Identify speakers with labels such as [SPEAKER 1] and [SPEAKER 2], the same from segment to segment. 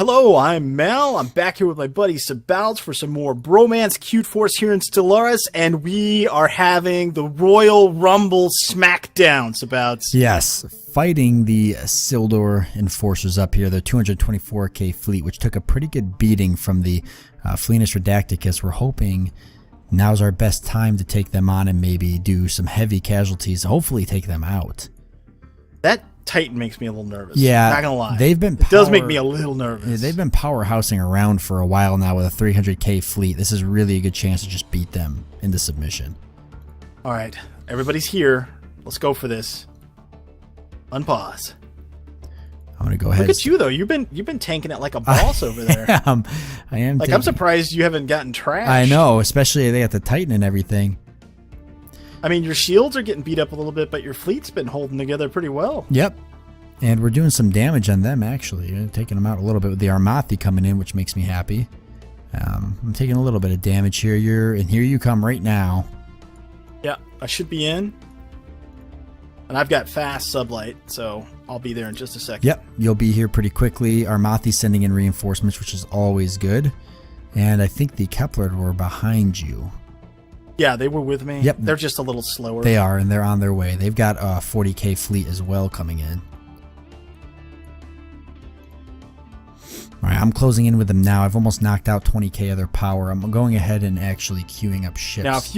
[SPEAKER 1] Hello, I'm Mel. I'm back here with my buddy Sabouts for some more bromance cute force here in Stellaris, and we are having the Royal Rumble Smackdown, Sabouts.
[SPEAKER 2] Yes, fighting the Sildor enforcers up here, the 224k fleet, which took a pretty good beating from the Fleetus Redacticus. We're hoping now's our best time to take them on and maybe do some heavy casualties, hopefully take them out.
[SPEAKER 1] That Titan makes me a little nervous.
[SPEAKER 2] Yeah,
[SPEAKER 1] not gonna lie.
[SPEAKER 2] It
[SPEAKER 1] does make me a little nervous.
[SPEAKER 2] Yeah, they've been powerhousing around for a while now with a 300k fleet. This is really a good chance to just beat them into submission.
[SPEAKER 1] All right, everybody's here. Let's go for this. Unpause.
[SPEAKER 2] I'm gonna go ahead.
[SPEAKER 1] Look at you though. You've been tanking it like a boss over there.
[SPEAKER 2] I am.
[SPEAKER 1] Like I'm surprised you haven't gotten trashed.
[SPEAKER 2] I know, especially they got the Titan and everything.
[SPEAKER 1] I mean, your shields are getting beat up a little bit, but your fleet's been holding together pretty well.
[SPEAKER 2] Yep. And we're doing some damage on them, actually. Taking them out a little bit with the Armathi coming in, which makes me happy. I'm taking a little bit of damage here. And here you come right now.
[SPEAKER 1] Yeah, I should be in. And I've got fast sublight, so I'll be there in just a second.
[SPEAKER 2] Yep, you'll be here pretty quickly. Armathi sending in reinforcements, which is always good. And I think the Kepler were behind you.
[SPEAKER 1] Yeah, they were with me.
[SPEAKER 2] Yep.
[SPEAKER 1] They're just a little slower.
[SPEAKER 2] They are, and they're on their way. They've got a 40k fleet as well coming in. All right, I'm closing in with them now. I've almost knocked out 20k of their power. I'm going ahead and actually queuing up ships.
[SPEAKER 1] Now, if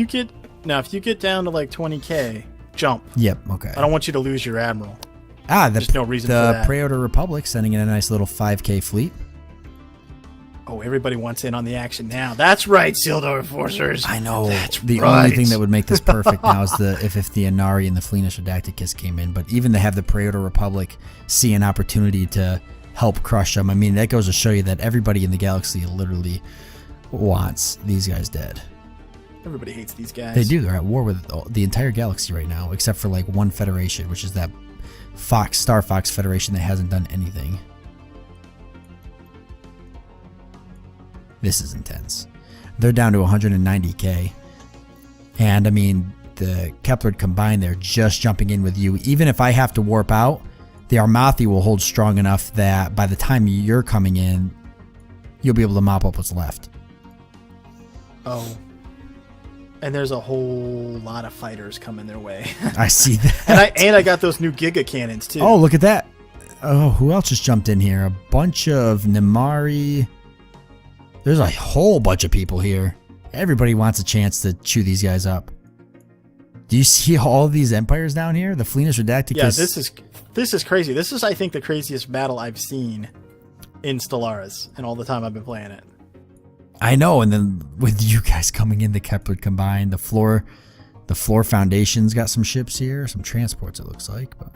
[SPEAKER 1] you get down to like 20k, jump.
[SPEAKER 2] Yep. Okay.
[SPEAKER 1] I don't want you to lose your admiral.
[SPEAKER 2] There's
[SPEAKER 1] no reason for that.
[SPEAKER 2] The Pafiot Republic sending in a nice little 5k fleet.
[SPEAKER 1] Oh, everybody wants in on the action now. That's right, Sildor Enforcers.
[SPEAKER 2] I know.
[SPEAKER 1] That's
[SPEAKER 2] the
[SPEAKER 1] right.
[SPEAKER 2] only thing that would make this perfect now is if the Inari and the Fleetus Redacticus came in. But even to have the Pafiot Republic see an opportunity to help crush them, I mean, that goes to show you that everybody in the galaxy literally wants these guys dead.
[SPEAKER 1] Everybody hates these guys.
[SPEAKER 2] They do. They're at war with the entire galaxy right now, except for like one Federation, which is that Star Fox Federation that hasn't done anything. This is intense. They're down to 190k. And I mean, the Kepler combined, they're just jumping in with you. Even if I have to warp out, the Armathi will hold strong enough that by the time you're coming in, you'll be able to mop up what's left.
[SPEAKER 1] Oh. And there's a whole lot of fighters coming their way.
[SPEAKER 2] I see that.
[SPEAKER 1] And I got those new Giga cannons too.
[SPEAKER 2] Oh, look at that. Oh, who else just jumped in here? A bunch of Nimari. There's a whole bunch of people here. Everybody wants a chance to chew these guys up. Do you see all of these empires down here? The Fleetus Redacticus.
[SPEAKER 1] Yeah, this is crazy. This is, I think, the craziest battle I've seen in Stellaris in all the time I've been playing it.
[SPEAKER 2] I know, and then with you guys coming in, the Kepler combined, the floor foundation's got some ships here, some transports it looks like, but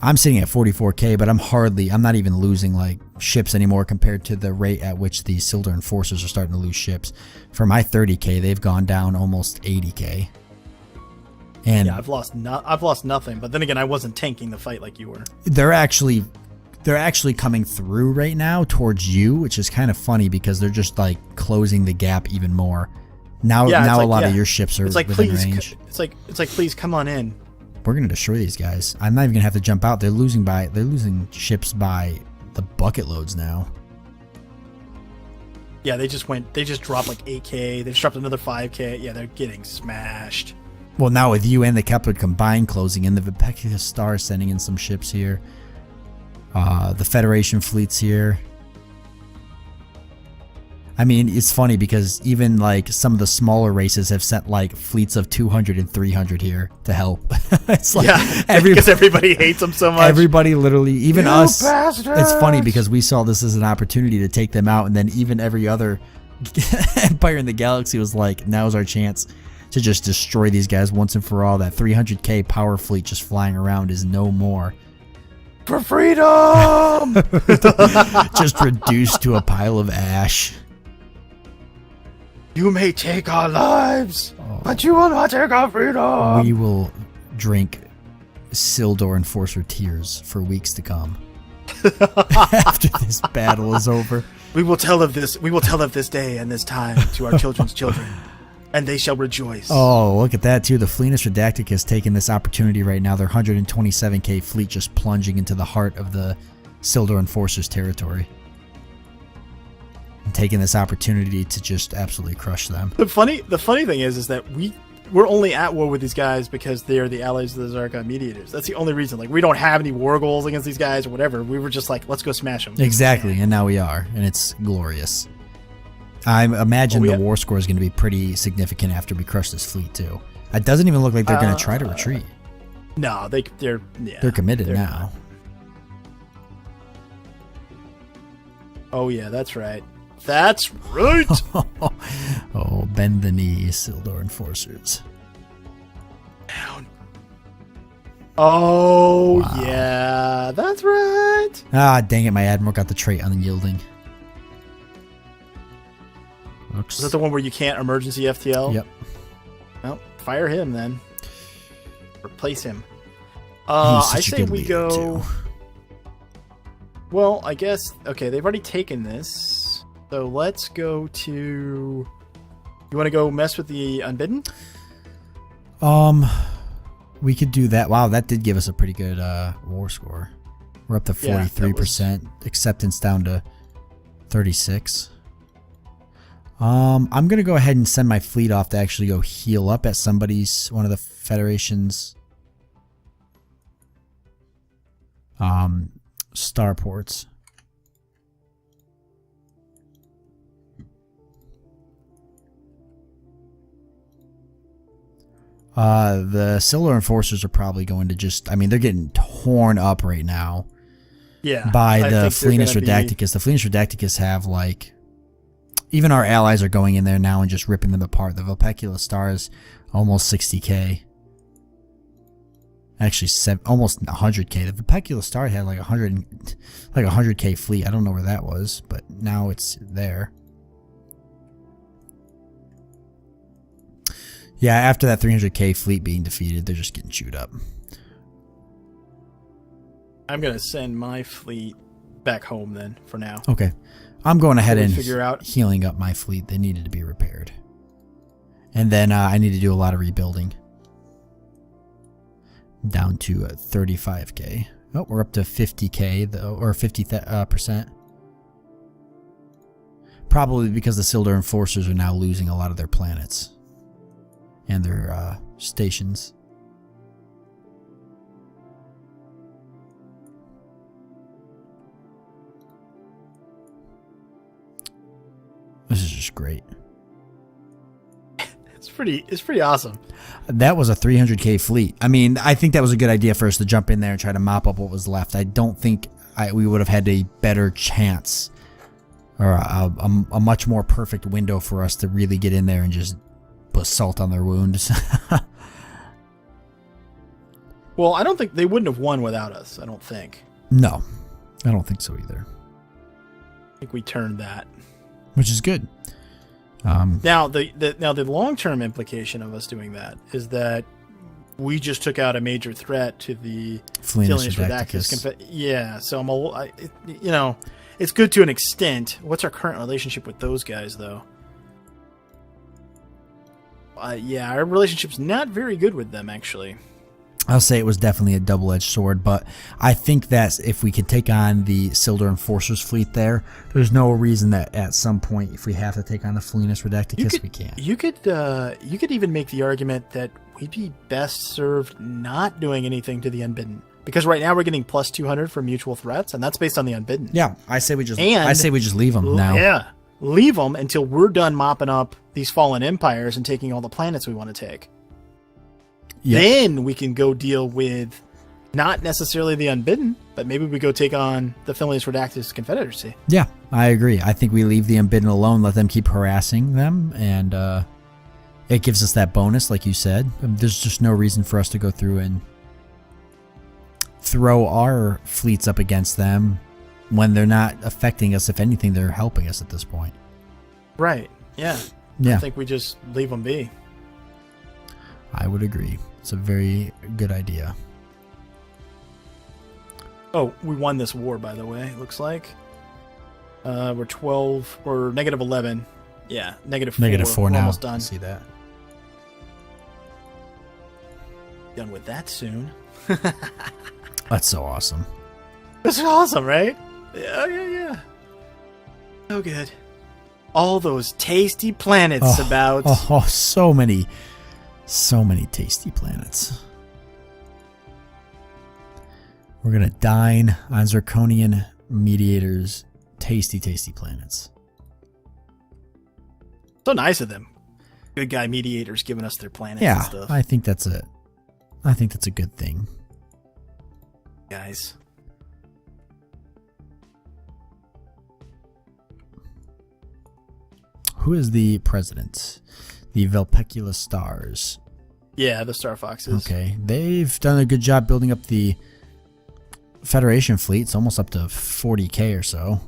[SPEAKER 2] I'm sitting at 44k, but I'm not even losing like ships anymore compared to the rate at which the Sildor Enforcers are starting to lose ships. For my 30k, they've gone down almost 80k. And
[SPEAKER 1] yeah, I've lost nothing, but then again, I wasn't tanking the fight like you were.
[SPEAKER 2] They're actually coming through right now towards you, which is kind of funny because they're just like closing the gap even more. Now a lot of your ships are within range.
[SPEAKER 1] It's like please come on in.
[SPEAKER 2] We're gonna destroy these guys. I'm not even gonna have to jump out. They're losing ships by the bucket loads now.
[SPEAKER 1] Yeah, they just dropped like 8k. They just dropped another 5k. Yeah, they're getting smashed.
[SPEAKER 2] Well, now with you and the Kepler combined closing in, the Vipecchia Star sending in some ships here. The Federation fleet's here. I mean, it's funny because even like some of the smaller races have sent like fleets of 200 and 300 here to help. It's like
[SPEAKER 1] because everybody hates them so much.
[SPEAKER 2] Everybody literally, even us.
[SPEAKER 1] Bastards!
[SPEAKER 2] It's funny because we saw this as an opportunity to take them out, and then even every other empire in the galaxy was like, now's our chance to just destroy these guys once and for all. That 300k power fleet just flying around is no more.
[SPEAKER 1] For freedom!
[SPEAKER 2] Just reduced to a pile of ash.
[SPEAKER 1] You may take our lives, but you will not take our freedom.
[SPEAKER 2] We will drink Sildor Enforcer tears for weeks to come. After this battle is over.
[SPEAKER 1] We will tell of this day and this time to our children's children. and they shall rejoice.
[SPEAKER 2] Oh, look at that, too. The Fleetus Redactic has taken this opportunity right now. Their 127k fleet just plunging into the heart of the Sildar Enforcers territory. And taking this opportunity to just absolutely crush them.
[SPEAKER 1] The funny thing is that we're only at war with these guys because they're the allies of the Zarkon Mediators. That's the only reason. Like, we don't have any war goals against these guys or whatever. We were just like, let's go smash them.
[SPEAKER 2] Exactly, and now we are, and it's glorious. I imagine the war score is going to be pretty significant after we crush this fleet, too. It doesn't even look like they're going to try to retreat.
[SPEAKER 1] No, they're
[SPEAKER 2] committed now.
[SPEAKER 1] Oh, yeah, that's right. That's right!
[SPEAKER 2] Oh, bend the knee, Sildar Enforcers.
[SPEAKER 1] Down. Oh,
[SPEAKER 2] wow.
[SPEAKER 1] Yeah, that's right!
[SPEAKER 2] Ah, dang it, my Admiral got the trait unyielding.
[SPEAKER 1] Is that the one where you can't emergency FTL?
[SPEAKER 2] Yep.
[SPEAKER 1] Well, fire him then. Replace him.
[SPEAKER 2] I
[SPEAKER 1] say we go... Too. Well, I guess... Okay, they've already taken this. So let's go to... You want to go mess with the Unbidden?
[SPEAKER 2] We could do that. Wow, that did give us a pretty good war score. We're up to 43%. Acceptance down to 36. I'm going to go ahead and send my fleet off to actually go heal up at one of the Federation's starports. The Sildar Enforcers are probably going to just... I mean, they're getting torn up right now.
[SPEAKER 1] Yeah.
[SPEAKER 2] By the Fleetus Redacticus. The Fleetus Redacticus have, like... Even our allies are going in there now and just ripping them apart. The Vulpecula Star is almost 60k. Actually, almost 100k. The Vulpecula Star had like 100k fleet. I don't know where that was, but now it's there. Yeah, after that 300k fleet being defeated, they're just getting chewed up.
[SPEAKER 1] I'm going to send my fleet back home then, for now.
[SPEAKER 2] Okay. I'm going ahead and
[SPEAKER 1] healing
[SPEAKER 2] up my fleet. They needed to be repaired. And then I need to do a lot of rebuilding. Down to 35k. Oh, we're up to 50k, though, or 50%. Probably because the Sildar Enforcers are now losing a lot of their planets. And their stations. This is just great.
[SPEAKER 1] It's pretty awesome.
[SPEAKER 2] That was a 300k fleet. I mean, I think that was a good idea for us to jump in there and try to mop up what was left. I don't think we would have had a better chance or a much more perfect window for us to really get in there and just put salt on their wounds.
[SPEAKER 1] Well, I don't think they wouldn't have won without us. I don't think.
[SPEAKER 2] No, I don't think so either.
[SPEAKER 1] I think we turned that. Which
[SPEAKER 2] is good.
[SPEAKER 1] Now the long-term implication of us doing that is that we just took out a major threat to the
[SPEAKER 2] Fleetus Redacticus.
[SPEAKER 1] Yeah, so it's good to an extent. What's our current relationship with those guys, though? Yeah, our relationship's not very good with them, actually.
[SPEAKER 2] I'll say it was definitely a double-edged sword, but I think that if we could take on the Sildar Enforcers fleet there's no reason that at some point, if we have to take on the Fleetus Redacticus, we can't.
[SPEAKER 1] You could even make the argument that we'd be best served not doing anything to the Unbidden. Because right now we're getting plus 200 for mutual threats, and that's based on the Unbidden.
[SPEAKER 2] Yeah, I say we just leave them now.
[SPEAKER 1] Yeah, leave them until we're done mopping up these fallen empires and taking all the planets we want to take. Yep. Then we can go deal with not necessarily the Unbidden, but maybe we go take on the Fleetus Redacticus Confederacy.
[SPEAKER 2] Yeah, I agree. I think we leave the Unbidden alone, let them keep harassing them, and it gives us that bonus, like you said. There's just no reason for us to go through and throw our fleets up against them when they're not affecting us. If anything, they're helping us at this point.
[SPEAKER 1] Right, yeah. I think we just leave them be.
[SPEAKER 2] I would agree. It's a very good idea.
[SPEAKER 1] Oh, we won this war, by the way, it looks like. We're 12, or negative 11. Yeah, negative 4.
[SPEAKER 2] Negative 4 now.
[SPEAKER 1] Almost done.
[SPEAKER 2] I see that.
[SPEAKER 1] Done with that soon.
[SPEAKER 2] That's so awesome.
[SPEAKER 1] That's awesome, right? Yeah. So good. All those tasty planets, Sabouts.
[SPEAKER 2] So many tasty planets. We're going to dine on Zirconian Mediators' tasty planets.
[SPEAKER 1] So nice of them. Good guy mediators giving us their planets
[SPEAKER 2] Yeah,
[SPEAKER 1] and stuff.
[SPEAKER 2] I think that's a good thing.
[SPEAKER 1] Guys.
[SPEAKER 2] Who is the president? The Velpecula Stars.
[SPEAKER 1] Yeah, the Star Foxes.
[SPEAKER 2] Okay. They've done a good job building up the Federation fleet. It's almost up to 40k or so,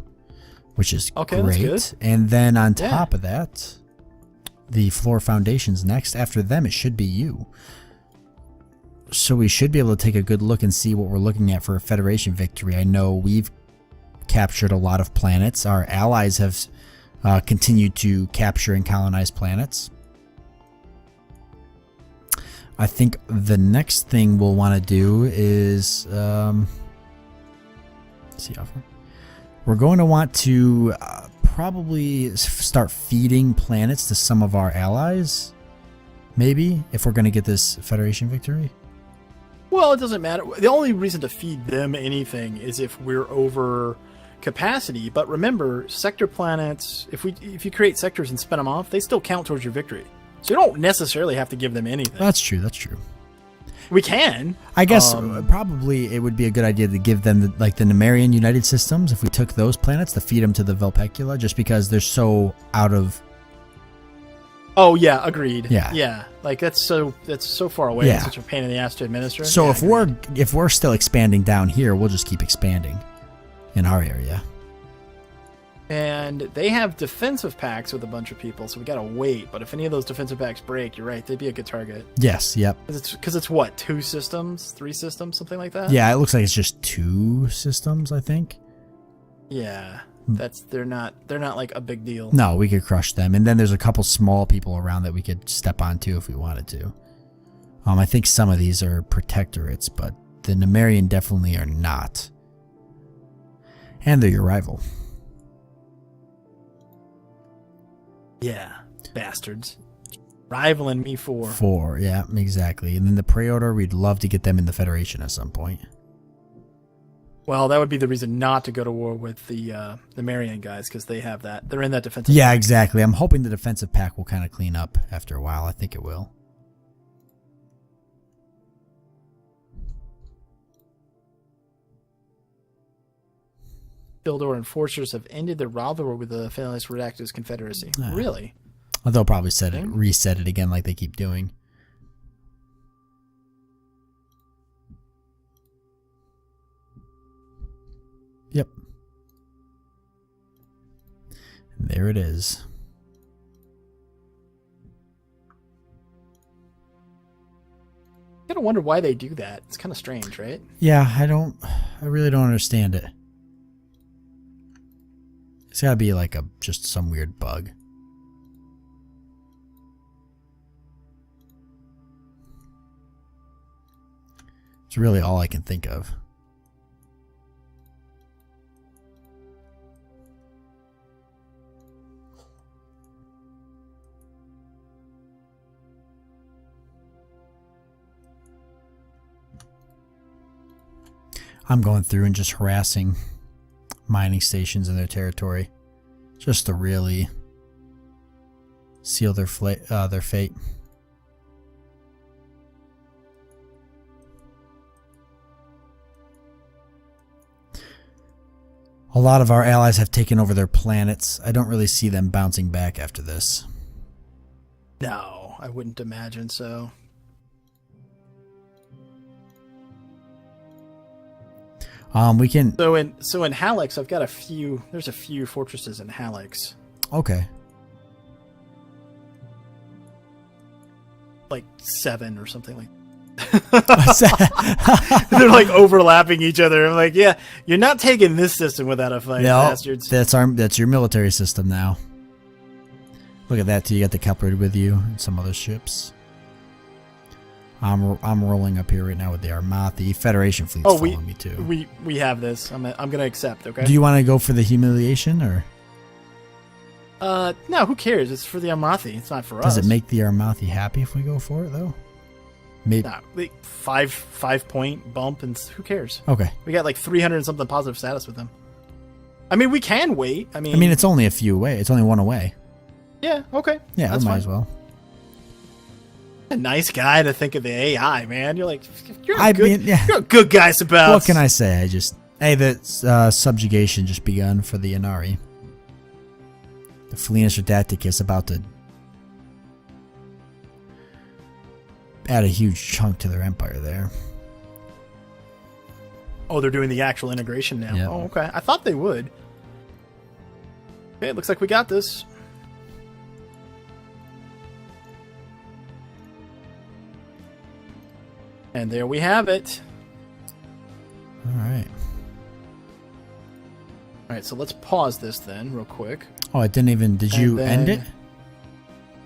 [SPEAKER 2] which is
[SPEAKER 1] okay,
[SPEAKER 2] great.
[SPEAKER 1] that's good.
[SPEAKER 2] And then on top of that, the Floor Foundation's next. After them, it should be you. So we should be able to take a good look and see what we're looking at for a Federation victory. I know we've captured a lot of planets. Our allies have continued to capture and colonize planets. I think the next thing we'll want to do is see how far. We're going to want to probably start feeding planets to some of our allies. Maybe if we're going to get this Federation victory.
[SPEAKER 1] Well, it doesn't matter. The only reason to feed them anything is if we're over capacity. But remember, sector planets, if you create sectors and spin them off, they still count towards your victory. So you don't necessarily have to give them anything.
[SPEAKER 2] That's true.
[SPEAKER 1] We can.
[SPEAKER 2] I guess probably it would be a good idea to give them the Nemerian United Systems, if we took those planets, to feed them to the Velpecula, just because they're so out of...
[SPEAKER 1] Oh, yeah, agreed.
[SPEAKER 2] Yeah.
[SPEAKER 1] Like, that's so far away.
[SPEAKER 2] Yeah.
[SPEAKER 1] It's such a pain in the ass to administer.
[SPEAKER 2] So
[SPEAKER 1] yeah,
[SPEAKER 2] if we're still expanding down here, we'll just keep expanding in our area.
[SPEAKER 1] And they have defensive packs with a bunch of people, so we gotta wait. But if any of those defensive packs break, you're right, they'd be a good target.
[SPEAKER 2] Yes, yep.
[SPEAKER 1] Because it's what, 2 systems, 3 systems, something like that.
[SPEAKER 2] Yeah, it looks like it's just 2 systems, I think.
[SPEAKER 1] Yeah, they're not like a big deal.
[SPEAKER 2] No, we could crush them, and then there's a couple small people around that we could step onto if we wanted to. I think some of these are protectorates, but the Nemerian definitely are not. And they're your rival.
[SPEAKER 1] Yeah, bastards. Rivaling me for.
[SPEAKER 2] 4, yeah, exactly. And then the Praetor, we'd love to get them in the Federation at some point.
[SPEAKER 1] Well, that would be the reason not to go to war with the Marian guys, because they have that. They're in that defensive
[SPEAKER 2] Yeah,
[SPEAKER 1] pack.
[SPEAKER 2] exactly. I'm hoping the defensive pack will kind of clean up after a while. I think it will.
[SPEAKER 1] Bildor enforcers have ended their rivalry with the Phalanx Redactus Confederacy. Really?
[SPEAKER 2] They'll probably reset it again like they keep doing. Yep. And there it is.
[SPEAKER 1] I gotta wonder why they do that. It's kind of strange, right?
[SPEAKER 2] Yeah, I really don't understand it. It's gotta be like just some weird bug. It's really all I can think of. I'm going through and just harassing mining stations in their territory, just to really seal their fate. A lot of our allies have taken over their planets. I don't really see them bouncing back after this.
[SPEAKER 1] No, I wouldn't imagine so.
[SPEAKER 2] We can.
[SPEAKER 1] So in Hallex, I've got a few. There's a few fortresses in Hallex.
[SPEAKER 2] Okay.
[SPEAKER 1] Like 7 or something like. They're like overlapping each other. I'm like, yeah, you're not taking this system without a fight,
[SPEAKER 2] no,
[SPEAKER 1] bastards.
[SPEAKER 2] That's your military system now. Look at that too. You got the Cutarian with you and some other ships. I'm rolling up here right now with the Armathi. Federation fleet's following me too.
[SPEAKER 1] We have this. I'm gonna accept. Okay.
[SPEAKER 2] Do you want to go for the humiliation or?
[SPEAKER 1] No. Who cares? It's for the Armathi. It's not for us.
[SPEAKER 2] Does it make the Armathi happy if we go for it though? Maybe.
[SPEAKER 1] Nah, like 5 point bump, and who cares?
[SPEAKER 2] Okay.
[SPEAKER 1] We got like 300 and something positive status with them. I mean, we can wait. I mean,
[SPEAKER 2] it's only a few away. It's only one away.
[SPEAKER 1] Yeah. Okay.
[SPEAKER 2] Yeah,
[SPEAKER 1] that's
[SPEAKER 2] we might
[SPEAKER 1] fine.
[SPEAKER 2] as well.
[SPEAKER 1] A nice guy to think of the AI, man. You're like, you're a good guy, Sabouts.
[SPEAKER 2] What can I say? The subjugation just begun for the Inari. The Felinus Redacticus about to add a huge chunk to their empire there.
[SPEAKER 1] Oh, they're doing the actual integration now.
[SPEAKER 2] Yep.
[SPEAKER 1] Oh, okay. I thought they would. Okay, it looks like we got this. And there we have it.
[SPEAKER 2] All right.
[SPEAKER 1] All right, so let's pause this then real quick.
[SPEAKER 2] Oh, it didn't even... Did you end it?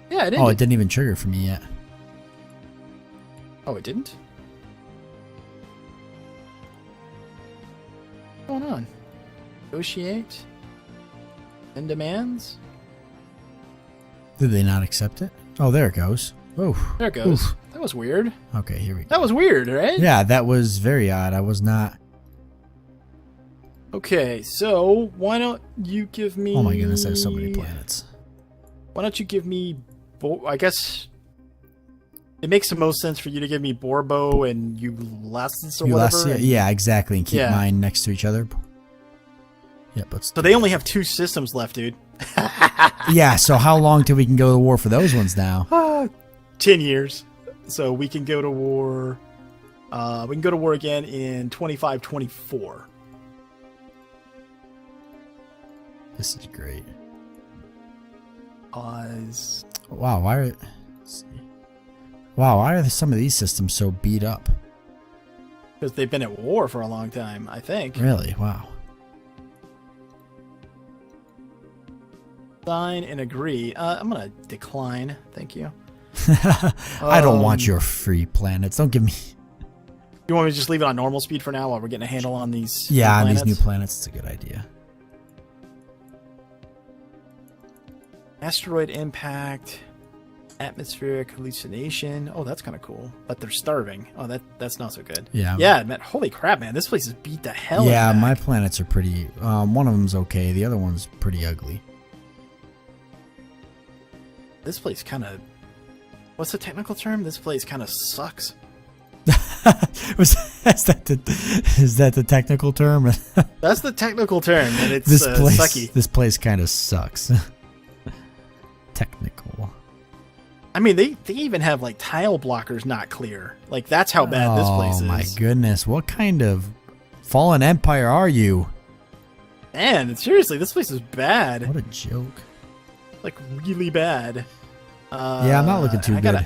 [SPEAKER 1] Yeah, it ended.
[SPEAKER 2] Oh, it didn't even trigger for me yet.
[SPEAKER 1] Oh, it didn't? What's going on? Negotiate? End demands?
[SPEAKER 2] Did they not accept it? Oh, there it goes. Oh,
[SPEAKER 1] there it goes. Oof. That was weird.
[SPEAKER 2] Okay, here we go.
[SPEAKER 1] That was weird, right?
[SPEAKER 2] Yeah, that was very odd. I was not...
[SPEAKER 1] Okay, so why don't you give me...
[SPEAKER 2] Oh my goodness, there's so many planets.
[SPEAKER 1] Why don't you give me... I guess... It makes the most sense for you to give me Borbo and Ulysses or whatever.
[SPEAKER 2] Yeah, exactly. And keep mine next to each other. Yep,
[SPEAKER 1] so they only have 2 systems left, dude.
[SPEAKER 2] Yeah, so how long till we can go to war for those ones now?
[SPEAKER 1] 10 years. So we can go to war... we can go to war again in 25-24.
[SPEAKER 2] This is great.
[SPEAKER 1] Wow,
[SPEAKER 2] why are some of these systems so beat up?
[SPEAKER 1] Because they've been at war for a long time, I think.
[SPEAKER 2] Really? Wow.
[SPEAKER 1] Sign and agree. I'm going to decline. Thank you.
[SPEAKER 2] I don't want your free planets. Don't give me...
[SPEAKER 1] You want me to just leave it on normal speed for now while we're getting a handle on these
[SPEAKER 2] on these new planets? It's a good idea.
[SPEAKER 1] Asteroid impact, atmospheric hallucination. Oh, that's kind of cool. But they're starving. Oh, that's not so good.
[SPEAKER 2] Yeah.
[SPEAKER 1] Yeah, man. Holy crap, man. This place is beat the hell out.
[SPEAKER 2] Yeah, my planets are pretty... one of them's okay. The other one's pretty ugly.
[SPEAKER 1] This place kind of... What's the technical term? This place kind of sucks.
[SPEAKER 2] Is that the technical term?
[SPEAKER 1] That's the technical term. And it's sucky.
[SPEAKER 2] This place kind of sucks. Technical.
[SPEAKER 1] I mean, they even have like tile blockers not clear. Like that's how bad this place is.
[SPEAKER 2] Oh my goodness! What kind of fallen empire are you?
[SPEAKER 1] Man, seriously, this place is bad.
[SPEAKER 2] What a joke!
[SPEAKER 1] Like really bad.
[SPEAKER 2] Yeah, I'm not looking too good.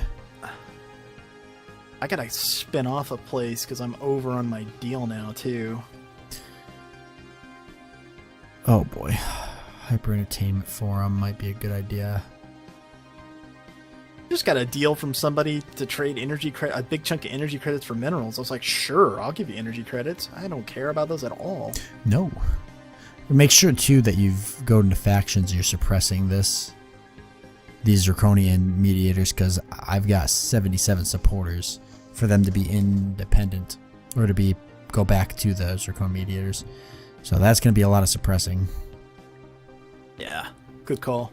[SPEAKER 1] I gotta spin off a place because I'm over on my deal now too.
[SPEAKER 2] Oh boy, Hyper Entertainment Forum might be a good idea.
[SPEAKER 1] Just got a deal from somebody to trade energy a big chunk of energy credits for minerals. I was like, sure, I'll give you energy credits. I don't care about those at all.
[SPEAKER 2] No. Make sure too that you've go into factions and you're suppressing these draconian mediators, because I've got 77 supporters for them to be independent or to go back to the draconian mediators. So that's going to be a lot of suppressing.
[SPEAKER 1] Yeah, good call.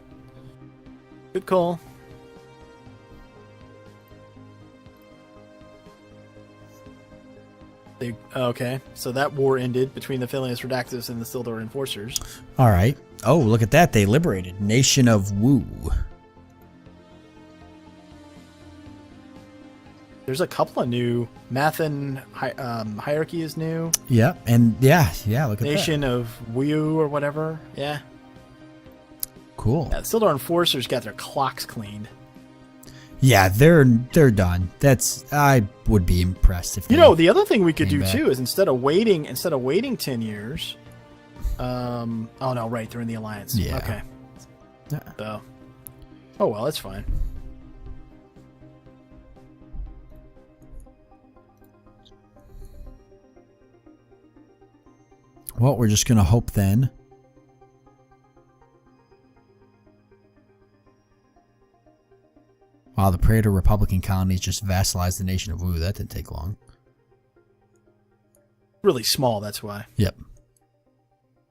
[SPEAKER 1] Good call. Okay, so that war ended between the Felinus Redactus and the Sildar Enforcers.
[SPEAKER 2] All right. Oh, look at that. They liberated Nation of Wu.
[SPEAKER 1] There's a couple of new. Mathan hierarchy is new.
[SPEAKER 2] Yeah, and yeah, look at
[SPEAKER 1] Nation of Wu or whatever. Yeah.
[SPEAKER 2] Cool.
[SPEAKER 1] Yeah, the Sildar Enforcers got their clocks cleaned.
[SPEAKER 2] Yeah, they're done. I would be impressed if
[SPEAKER 1] the other thing we could do too is instead of waiting 10 years. Oh no, right, they're in the alliance.
[SPEAKER 2] Yeah.
[SPEAKER 1] Okay. So, oh well, that's fine.
[SPEAKER 2] Well, we're just going to hope then. Wow, the Praetor Republican colonies just vassalized the nation of Wu. That didn't take long.
[SPEAKER 1] Really small, that's why.
[SPEAKER 2] Yep.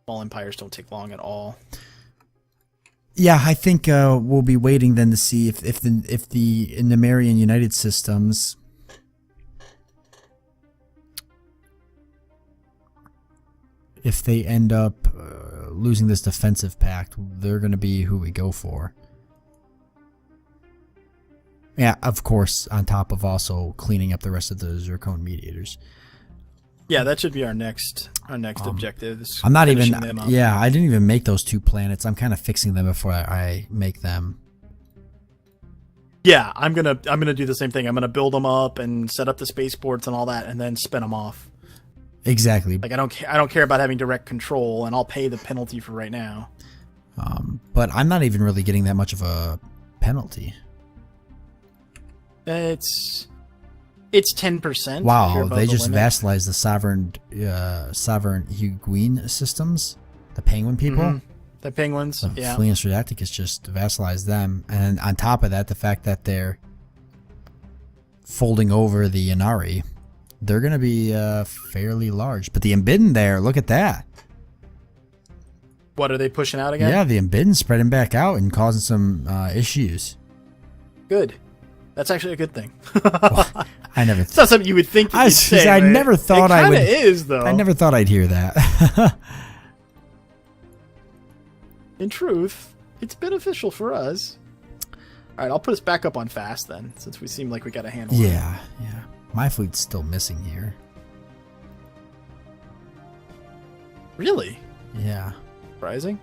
[SPEAKER 1] Small empires don't take long at all.
[SPEAKER 2] Yeah, I think we'll be waiting then to see if the Nemerian United Systems if they end up losing this defensive pact, they're going to be who we go for. Yeah, of course, on top of also cleaning up the rest of the Zircon mediators.
[SPEAKER 1] Yeah, that should be our next objective.
[SPEAKER 2] I'm not even. Yeah, I didn't even make those 2 planets. I'm kind of fixing them before I make them.
[SPEAKER 1] Yeah, I'm gonna do the same thing. I'm gonna build them up and set up the spaceports and all that, and then spin them off.
[SPEAKER 2] Exactly.
[SPEAKER 1] Like I don't care about having direct control, and I'll pay the penalty for right now.
[SPEAKER 2] But I'm not even really getting that much of a penalty.
[SPEAKER 1] It's 10%.
[SPEAKER 2] Wow, they just vassalized the sovereign Huguin systems, the Penguin people.
[SPEAKER 1] Mm-hmm. The Penguins, yeah.
[SPEAKER 2] Fleeance Redacticus just vassalized them, and on top of that, the fact that they're folding over the Inari, they're going to be fairly large. But the Embidden there, look at that.
[SPEAKER 1] What, are they pushing out again?
[SPEAKER 2] Yeah, the Embidden spreading back out and causing some issues.
[SPEAKER 1] Good. That's actually a good thing.
[SPEAKER 2] Well, I never.
[SPEAKER 1] It's not something you would think. You'd say,
[SPEAKER 2] I
[SPEAKER 1] right?
[SPEAKER 2] never thought I would.
[SPEAKER 1] It kind of is, though.
[SPEAKER 2] I never thought I'd hear that.
[SPEAKER 1] In truth, it's beneficial for us. All right, I'll put us back up on fast then, since we seem like we got a handle.
[SPEAKER 2] Yeah. My fleet's still missing here.
[SPEAKER 1] Really?
[SPEAKER 2] Yeah.
[SPEAKER 1] Surprising.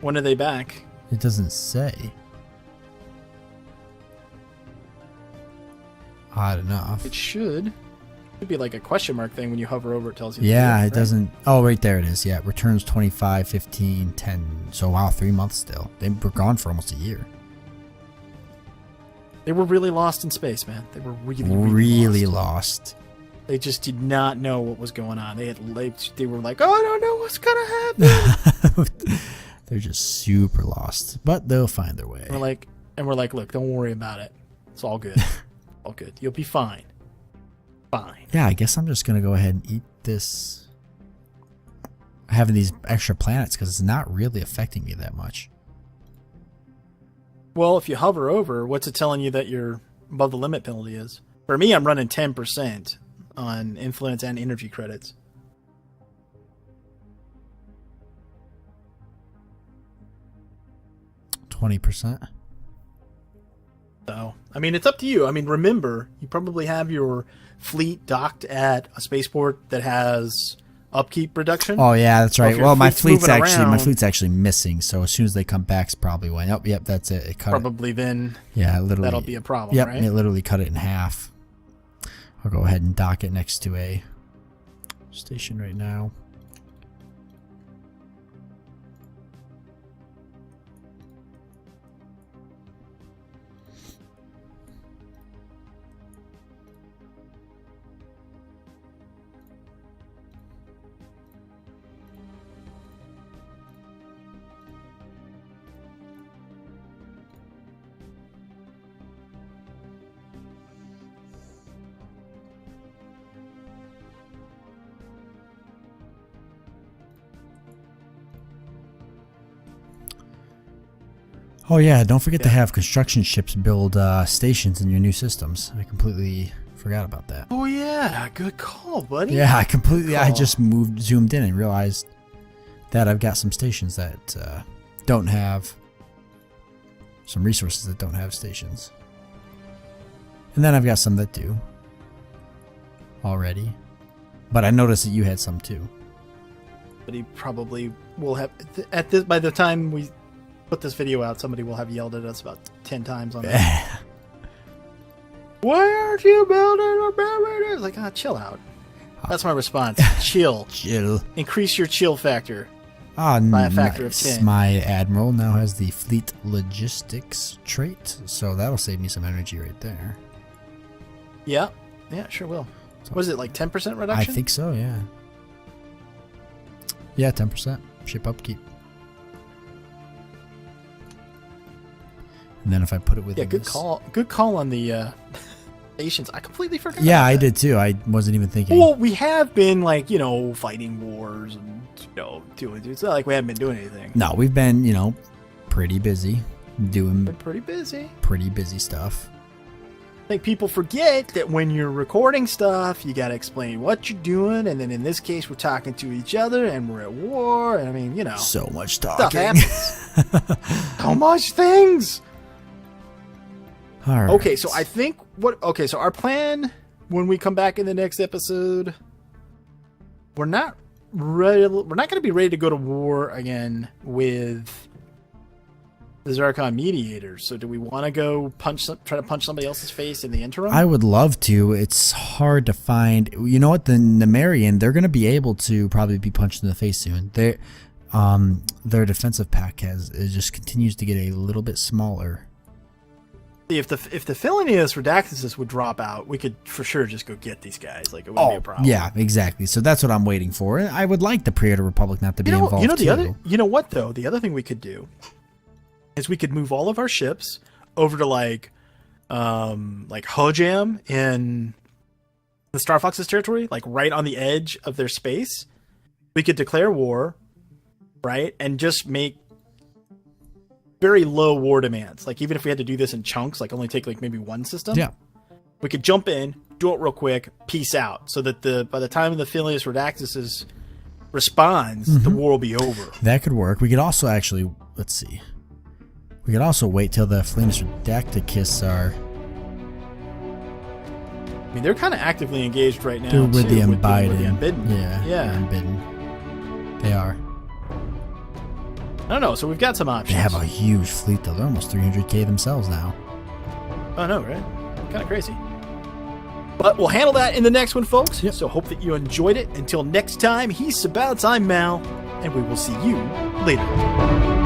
[SPEAKER 1] When are they back?
[SPEAKER 2] It doesn't say. Odd enough.
[SPEAKER 1] It should. It'd be like a question mark thing when you hover over. It tells you.
[SPEAKER 2] Yeah, it doesn't. Oh, right there it is. Yeah, returns 25, 15, 10. So wow, 3 months still. They were gone for almost a year.
[SPEAKER 1] They were really lost in space, man. They were
[SPEAKER 2] really lost.
[SPEAKER 1] They just did not know what was going on. They were like, oh, I don't know what's gonna happen.
[SPEAKER 2] They're just super lost, but they'll find their way.
[SPEAKER 1] We're like, look, don't worry about it. It's all good. All good. You'll be fine. Fine.
[SPEAKER 2] Yeah, I guess I'm just gonna go ahead and eat this. Having these extra planets because it's not really affecting me that much.
[SPEAKER 1] Well, if you hover over, what's it telling you that your above the limit penalty is? For me, I'm running 10% on influence and energy credits.
[SPEAKER 2] %.
[SPEAKER 1] So, I mean, it's up to you. I mean, remember, you probably have your fleet docked at a spaceport that has upkeep reduction.
[SPEAKER 2] Oh yeah, that's right. Well, my fleet's
[SPEAKER 1] around,
[SPEAKER 2] actually missing. So as soon as they come back, it's probably when. Oh, yep, that's it. It cut
[SPEAKER 1] probably
[SPEAKER 2] it.
[SPEAKER 1] Then.
[SPEAKER 2] Yeah, literally.
[SPEAKER 1] That'll be a problem.
[SPEAKER 2] Yep,
[SPEAKER 1] right?
[SPEAKER 2] It literally cut it in half. I'll go ahead and dock it next to a station right now. Oh yeah, don't forget to have construction ships build stations in your new systems. I completely forgot about that.
[SPEAKER 1] Oh yeah, good call, buddy.
[SPEAKER 2] Yeah, I just zoomed in and realized that I've got some stations that don't have some resources that don't have stations. And then I've got some that do already. But I noticed that you had some too.
[SPEAKER 1] But he probably will have by the time we put this video out, somebody will have yelled at us about 10 times on that. Why aren't you building a barrier? Like, chill out. That's my response. Chill.
[SPEAKER 2] Chill.
[SPEAKER 1] Increase your chill factor
[SPEAKER 2] by
[SPEAKER 1] a factor of 10.
[SPEAKER 2] My admiral now has the fleet logistics trait, so that'll save me some energy right there.
[SPEAKER 1] Yeah, sure will.
[SPEAKER 2] So,
[SPEAKER 1] was it like 10% reduction?
[SPEAKER 2] I think so, yeah. Yeah, 10% ship upkeep. And then if I put it with
[SPEAKER 1] good call on the stations. I completely forgot.
[SPEAKER 2] Yeah, I did too. I wasn't even thinking.
[SPEAKER 1] Well, we have been like, fighting wars and doing. It's not like we haven't been doing anything.
[SPEAKER 2] No, we've been, pretty busy doing.
[SPEAKER 1] Been pretty busy.
[SPEAKER 2] Pretty busy stuff.
[SPEAKER 1] I think people forget that when you're recording stuff, you got to explain what you're doing, and then in this case, we're talking to each other, and we're at war, and I mean,
[SPEAKER 2] so much talking.
[SPEAKER 1] Stuff happens. So much things.
[SPEAKER 2] All right.
[SPEAKER 1] Okay, so I think so our plan when we come back in the next episode, we're not going to be ready to go to war again with the Zarkon mediators. So do we want to go try to punch somebody else's face in the interim?
[SPEAKER 2] I would love to. It's hard to find. You know what? The Nemerian, they're going to be able to probably be punched in the face soon. Their defensive pack it just continues to get a little bit smaller.
[SPEAKER 1] If the Philoneus Redactus would drop out, we could for sure just go get these guys. Like, it wouldn't be a problem.
[SPEAKER 2] Yeah, exactly. So that's what I'm waiting for. I would like the Praetor Republic not to be involved too.
[SPEAKER 1] You know what though? The other thing we could do is we could move all of our ships over to like Hojam in the Star Fox's territory, like right on the edge of their space. We could declare war, right, and just make very low war demands. Like, even if we had to do this in chunks, like only take like maybe one system, we could jump in, do it real quick, peace out, so that by the time the Phileas Redactus responds, the war will be over.
[SPEAKER 2] That could work. We could also actually, let's see, we could also wait till the Phileas Redactus are.
[SPEAKER 1] I mean, they're kind of actively engaged right now.
[SPEAKER 2] They're with the
[SPEAKER 1] Unbidden.
[SPEAKER 2] Yeah. Unbidden. They are.
[SPEAKER 1] I don't know, so we've got some options.
[SPEAKER 2] They have a huge fleet, though. They're almost 300k themselves now.
[SPEAKER 1] Oh, no, right? Kind of crazy. But we'll handle that in the next one, folks.
[SPEAKER 2] Yep.
[SPEAKER 1] So hope that you enjoyed it. Until next time, he's Sabouts, I'm Mal, and we will see you later.